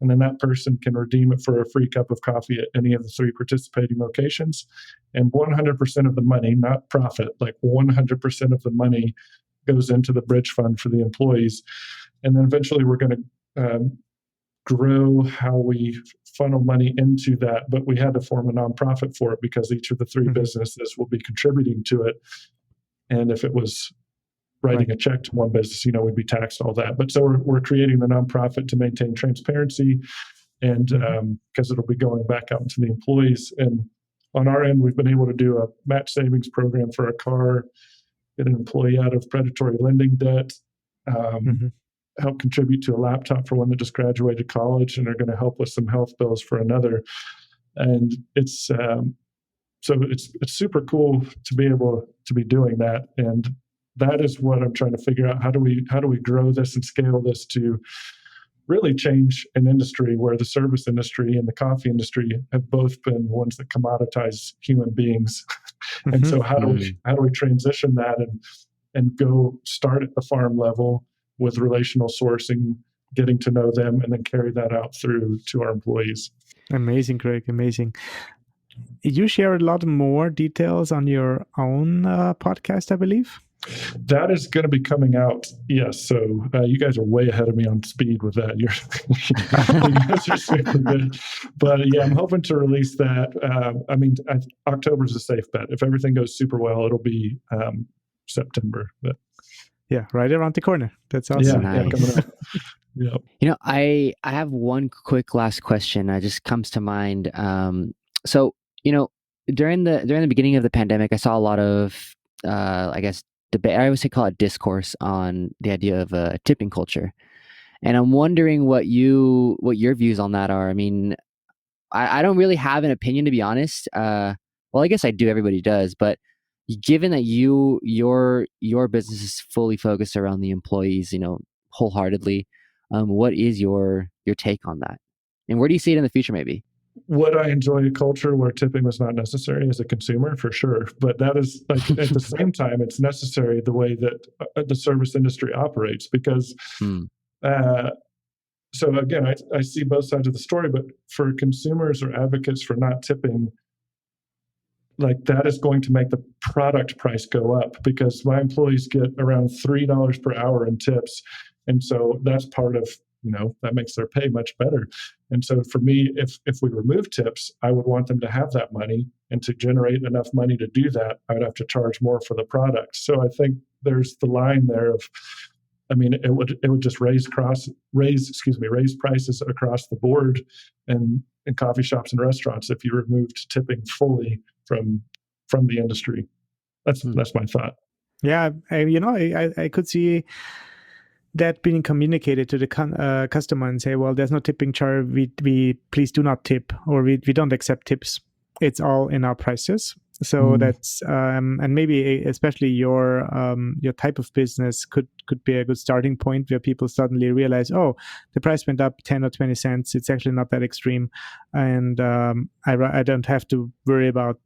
And then that person can redeem it for a free cup of coffee at any of the 3 participating locations. And 100% of the money, not profit, like 100% of the money goes into the bridge fund for the employees. And then eventually we're going to grow how we funnel money into that. But we had to form a nonprofit for it because each of the 3 businesses will be contributing to it. And if it was writing a check to one business, we'd be taxed all that. But so we're creating the nonprofit to maintain transparency, and because it'll be going back out to the employees. And on our end, we've been able to do a match savings program for a car, get an employee out of predatory lending debt, help contribute to a laptop for one that just graduated college and are going to help with some health bills for another. And it's so it's super cool to be able to be doing that. And that is what I'm trying to figure out. How do we grow this and scale this to really change an industry where the service industry and the coffee industry have both been ones that commoditize human beings. And so how do we transition that and go start at the farm level with relational sourcing, getting to know them, and then carry that out through to our employees. Amazing, Greg. Amazing. You share a lot more details on your own podcast, I believe. That is going to be coming out. Yes. So you guys are way ahead of me on speed with that. You guys are super good. But yeah, I'm hoping to release that. October is a safe bet. If everything goes super well, it'll be September. But yeah, right around the corner. That's awesome. Nice. Yeah, coming up. Yep. I have one quick last question that just comes to mind. So during the beginning of the pandemic, I saw a lot of debate. I always call it discourse on the idea of a tipping culture, and I'm wondering what your views on that are. I mean, I don't really have an opinion, to be honest. Well, I guess I do. Everybody does, but given that your business is fully focused around the employees, wholeheartedly, what is your take on that, and where do you see it in the future? Maybe. Would I enjoy a culture where tipping was not necessary as a consumer? For sure. But that is like at the same time, it's necessary the way that the service industry operates because, so again, I see both sides of the story, but for consumers or advocates for not tipping, like that is going to make the product price go up because my employees get around $3 per hour in tips. And so that's part of, that makes their pay much better. And so for me, if we remove tips, I would want them to have that money, and to generate enough money to do that, I would have to charge more for the product. So I think there's the line there of, it would just raise prices across the board and in coffee shops and restaurants if you removed tipping fully from the industry. That's my thought. Yeah, I could see that being communicated to the customer and say, well, there's no tipping charge. We please do not tip, or we don't accept tips. It's all in our prices. So that's and maybe especially your type of business could be a good starting point where people suddenly realize, oh, the price went up 10 or 20 cents. It's actually not that extreme, and I don't have to worry about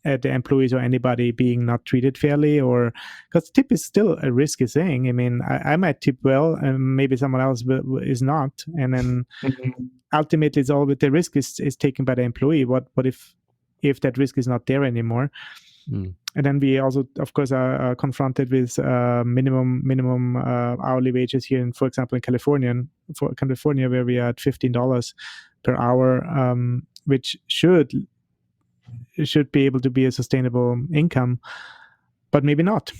the employees or anybody being not treated fairly, or because tip is still a risky thing. I might tip well and maybe someone else is not, and then ultimately it's all the risk is taken by the employee. What if that risk is not there anymore? And then we also, of course, are confronted with minimum hourly wages here for example, in California, where we are at $15 per hour, which should be able to be a sustainable income, but maybe not.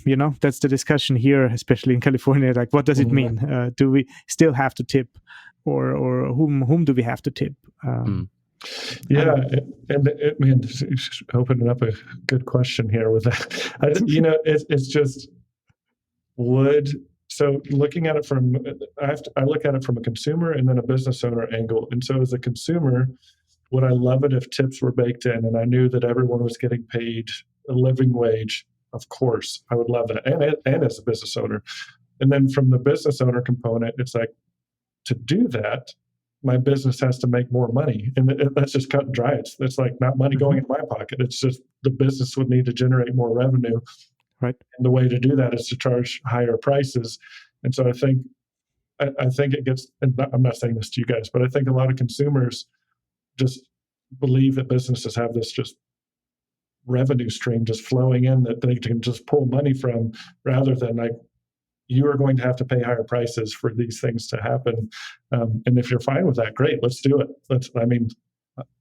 That's the discussion here, especially in California. Like, what does it mean? Do we still have to tip, or whom do we have to tip? Yeah, and opening up a good question here with that. It's just so looking at it from I look at it from a consumer and then a business owner angle. And so as a consumer, would I love it if tips were baked in and I knew that everyone was getting paid a living wage? Of course, I would love that. And as a business owner. And then from the business owner component, it's like, to do that, my business has to make more money. And that's just cut and dry. It's like not money going in my pocket. It's just the business would need to generate more revenue. Right. And the way to do that is to charge higher prices. And so I think it gets, and I'm not saying this to you guys, but I think a lot of consumers just believe that businesses have this just revenue stream just flowing in that they can just pull money from, rather than like, you are going to have to pay higher prices for these things to happen. And if you're fine with that, great, let's do it.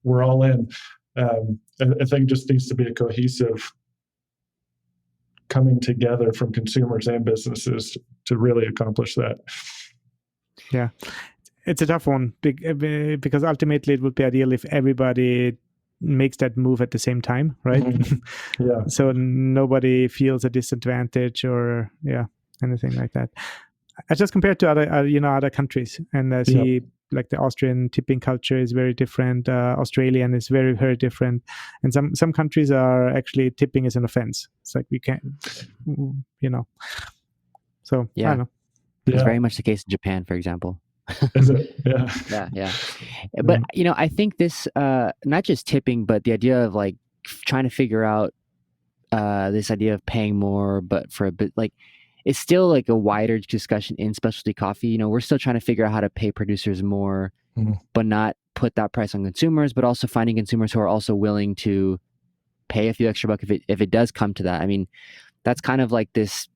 We're all in. I think it just needs to be a cohesive coming together from consumers and businesses to really accomplish that. Yeah, it's a tough one because ultimately it would be ideal if everybody makes that move at the same time, right? Mm-hmm. Yeah. So nobody feels a disadvantage or anything like that. I just compared to other countries, and I see like the Austrian tipping culture is very different. Australian is very, very different, and some countries are actually tipping is an offense. It's like we can't, So I don't know. It's very much the case in Japan, for example. Is it? Yeah. Yeah. But I think this not just tipping, but the idea of like trying to figure out this idea of paying more, but for a bit, like it's still like a wider discussion in specialty coffee. We're still trying to figure out how to pay producers more, but not put that price on consumers, but also finding consumers who are also willing to pay a few extra bucks if it does come to that. I mean, that's kind of like this,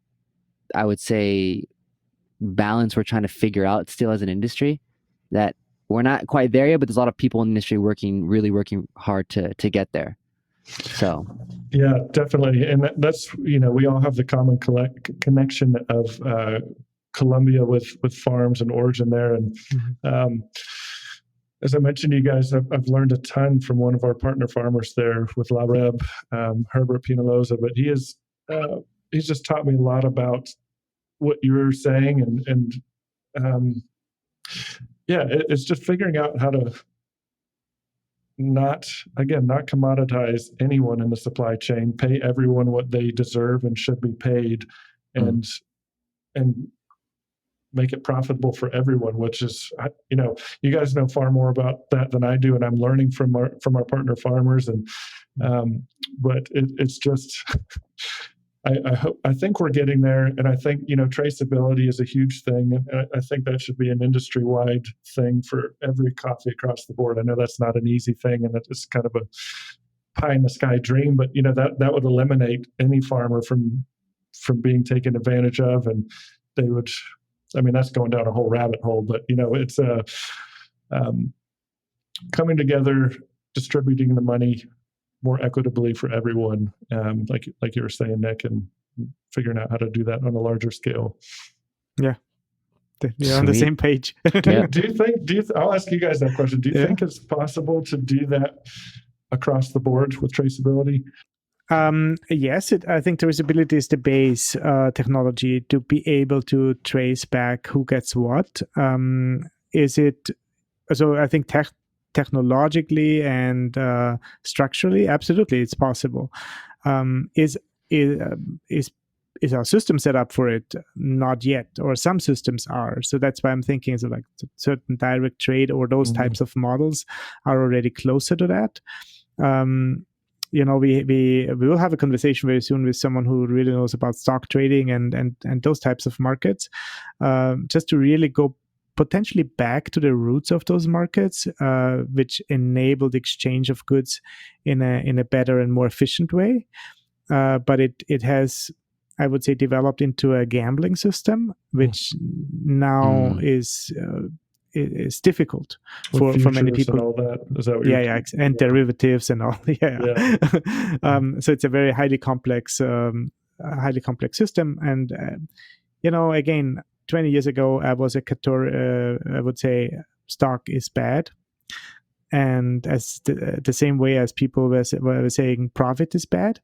I would say, balance we're trying to figure out still as an industry, that we're not quite there yet, but there's a lot of people in the industry working hard to get there. So yeah, definitely. And that's, we all have the common connection of Colombia with farms and origin there. And as I mentioned to you guys, I've learned a ton from one of our partner farmers there with La Reb, Herbert Pinaloza, but he's just taught me a lot about what you're saying. And it's just figuring out how to not commoditize anyone in the supply chain, pay everyone what they deserve and should be paid, and make it profitable for everyone, which is, you guys know far more about that than I do. And I'm learning from our partner farmers. And, but it's just, I think we're getting there. And I think, traceability is a huge thing. And I think that should be an industry-wide thing for every coffee across the board. I know that's not an easy thing, and it's kind of a pie-in-the-sky dream, but, that would eliminate any farmer from being taken advantage of. And they would, that's going down a whole rabbit hole, but, it's coming together, distributing the money more equitably for everyone, like you were saying, Nick, and figuring out how to do that on a larger scale. Yeah, you're on the same page. Do you think? I'll ask you guys that question. Do you think it's possible to do that across the board with traceability? Yes, I think traceability is the base technology to be able to trace back who gets what. So I think technologically and structurally, absolutely, it's possible. Is our system set up for it? Not yet, or some systems are. So that's why I'm thinking like certain direct trade or those types of models are already closer to that. We will have a conversation very soon with someone who really knows about stock trading and those types of markets, just to really go potentially back to the roots of those markets, which enable the exchange of goods in a better and more efficient way. But it has, I would say, developed into a gambling system, which now is difficult for many people. And all that. Is that what and derivatives and all. So it's a very highly complex system. And again, 20 years ago, I was I would say stock is bad. And as the same way as people were saying profit is bad,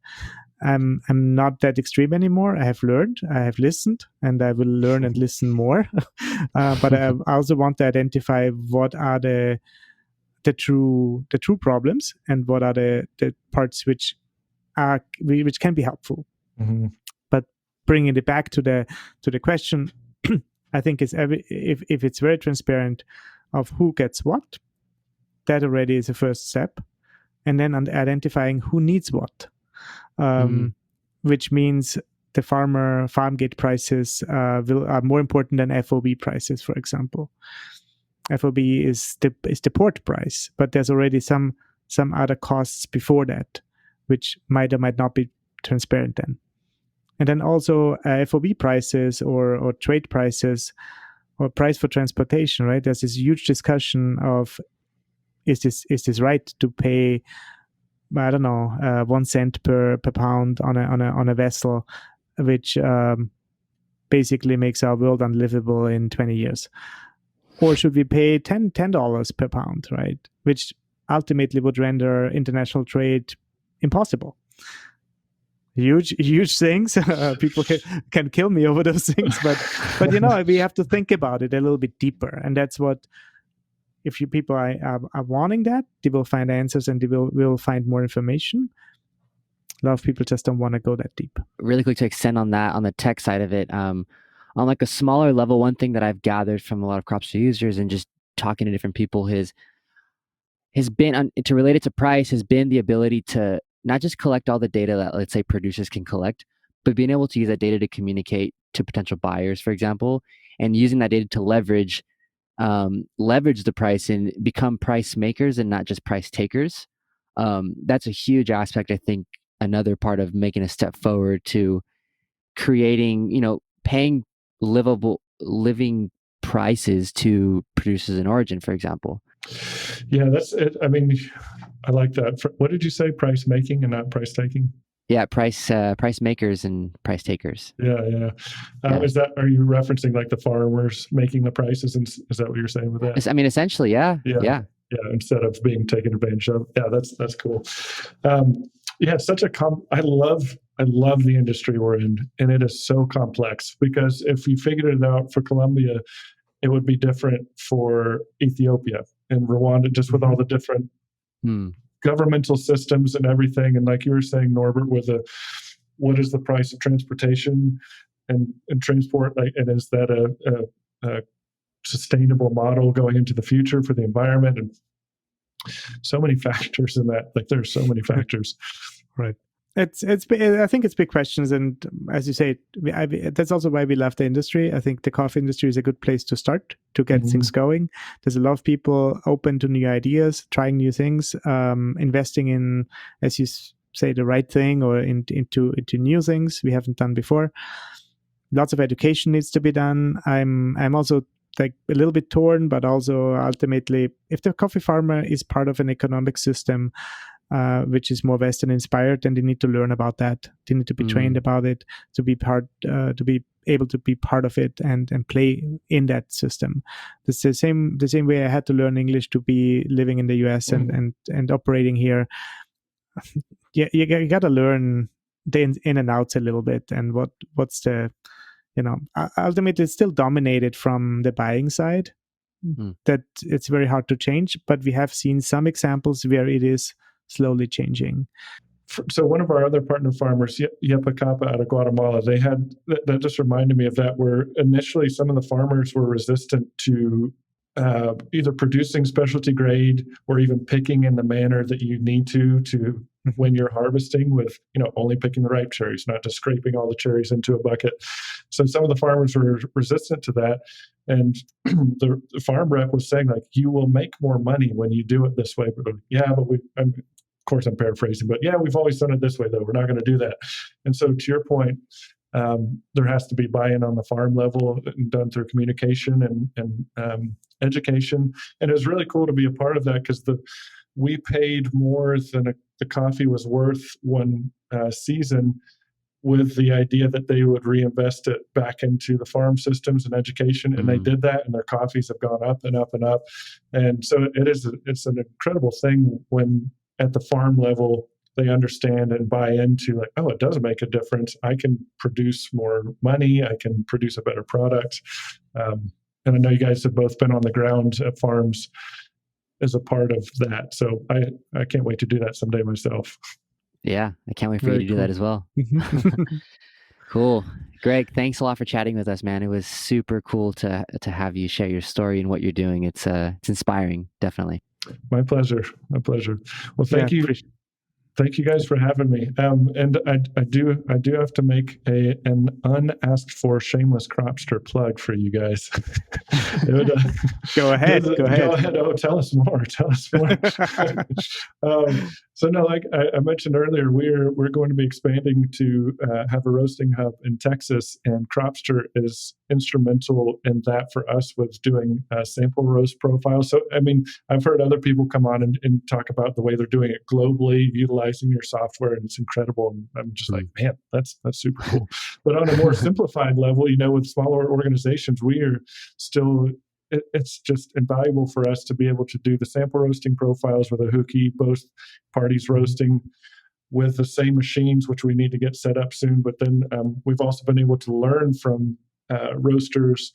I'm not that extreme anymore. I have learned, I have listened, and I will learn and listen more. But I also want to identify what are the true problems and what are the parts which can be helpful. But bringing it back to the question, I think if it's very transparent of who gets what. That already is a first step. And then identifying who needs what, which means the farm gate prices are more important than FOB prices, for example. FOB is the port price, but there's already some other costs before that, which might or might not be transparent then. And then also FOB prices or trade prices or price for transportation, right? There's this huge discussion of is this right to pay, I don't know, 1 cent per pound on a vessel, which basically makes our world unlivable in 20 years. Or should we pay $10 per pound, right? Which ultimately would render international trade impossible. Huge things. People can kill me over those things, but we have to think about it a little bit deeper, and that's what. If you people are wanting that, they will find answers and they will find more information. A lot of people just don't want to go that deep. Really quick to extend on that, on the tech side of it, on like a smaller level, one thing that I've gathered from a lot of Cropster users and just talking to different people has been, to relate it to price, has been the ability to not just collect all the data that, let's say, producers can collect, but being able to use that data to communicate to potential buyers, for example, and using that data to leverage the price and become price makers and not just price takers. That's a huge aspect, I think, another part of making a step forward to creating, paying living prices to producers in origin, for example. Yeah, that's it. I mean, I like that. What did you say? Price making and not price taking? Yeah, price makers and price takers. Yeah. Are you referencing like the farmers making the prices? And is that what you're saying with that? I mean, essentially, yeah. Instead of being taken advantage of. Yeah, that's cool. Such I love the industry we're in, and it is so complex because if you figured it out for Colombia, it would be different for Ethiopia and Rwanda, just with all the different governmental systems and everything. And like you were saying, Norbert, what is the price of transportation and transport? Like, and is that a sustainable model going into the future for the environment? And so many factors in that. Like, there's so many factors. Right. I think it's big questions, and as you say, that's also why we love the industry. I think the coffee industry is a good place to start to get things going. There's a lot of people open to new ideas, trying new things, investing in, as you say, the right thing or into new things we haven't done before. Lots of education needs to be done. I'm also like a little bit torn, but also ultimately, if the coffee farmer is part of an economic system which is more Western inspired, then they need to learn about that. They need to be trained about it to be able to be part of it and play in that system. It's the same way I had to learn English to be living in the US and operating here. Yeah, you got to learn the in and outs a little bit, and what's the, ultimately it's still dominated from the buying side. That it's very hard to change, but we have seen some examples where it is slowly changing. So one of our other partner farmers, Yepacapa out of Guatemala, they had, that just reminded me of that, where initially some of the farmers were resistant to either producing specialty grade or even picking in the manner that you need to when you're harvesting, with only picking the ripe cherries, not just scraping all the cherries into a bucket. So some of the farmers were resistant to that, and the farm rep was saying, like, you will make more money when you do it this way. But of course I'm paraphrasing, but we've always done it this way, though. We're not going to do that. And so to your point, there has to be buy-in on the farm level and done through communication and education. And it was really cool to be a part of that, because we paid more than the coffee was worth one season, with the idea that they would reinvest it back into the farm systems and education. And they did that, and their coffees have gone up and up and up. And so it's an incredible thing when at the farm level they understand and buy into, like, oh, it does make a difference. I can produce more money. I can produce a better product. And I know you guys have both been on the ground at farms as a part of that. So I can't wait to do that someday myself. Yeah, I can't wait for you to do that as well. Cool. Greg, thanks a lot for chatting with us, man. It was super cool to have you share your story and what you're doing. It's inspiring, definitely. My pleasure. Well, thank you. Thank you guys for having me. And I do have to make an unasked for shameless Cropster plug for you guys. Go ahead. Oh, tell us more. So no, like I mentioned earlier, we're going to be expanding to have a roasting hub in Texas, and Cropster is instrumental in that for us with doing sample roast profiles. So, I mean, I've heard other people come on and talk about the way they're doing it globally, utilizing your software, and it's incredible. And I'm just like, man, that's super cool. But on a more simplified level, with smaller organizations, we are still, it's just invaluable for us to be able to do the sample roasting profiles with a Hookie, both parties roasting with the same machines, which we need to get set up soon. But then we've also been able to learn from roasters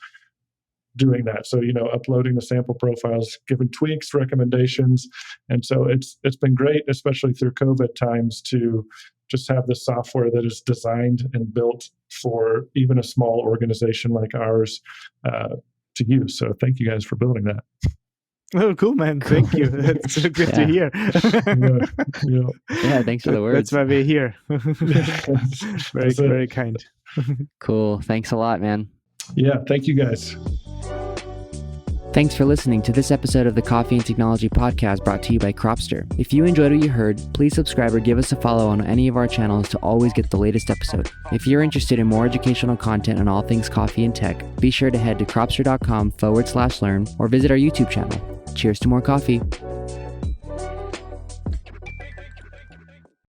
doing that. So, uploading the sample profiles, giving tweaks, recommendations. And so it's been great, especially through COVID times, to just have the software that is designed and built for even a small organization like ours to use. So thank you guys for building that. Oh, cool, man. Thank you. That's so good to hear. Yeah, thanks for the words. That's why we're here. Very kind. Cool. Thanks a lot, man. Yeah, thank you guys. Thanks for listening to this episode of the Coffee and Technology Podcast, brought to you by Cropster. If you enjoyed what you heard, please subscribe or give us a follow on any of our channels to always get the latest episode. If you're interested in more educational content on all things coffee and tech, be sure to head to cropster.com/learn or visit our YouTube channel. Cheers to more coffee.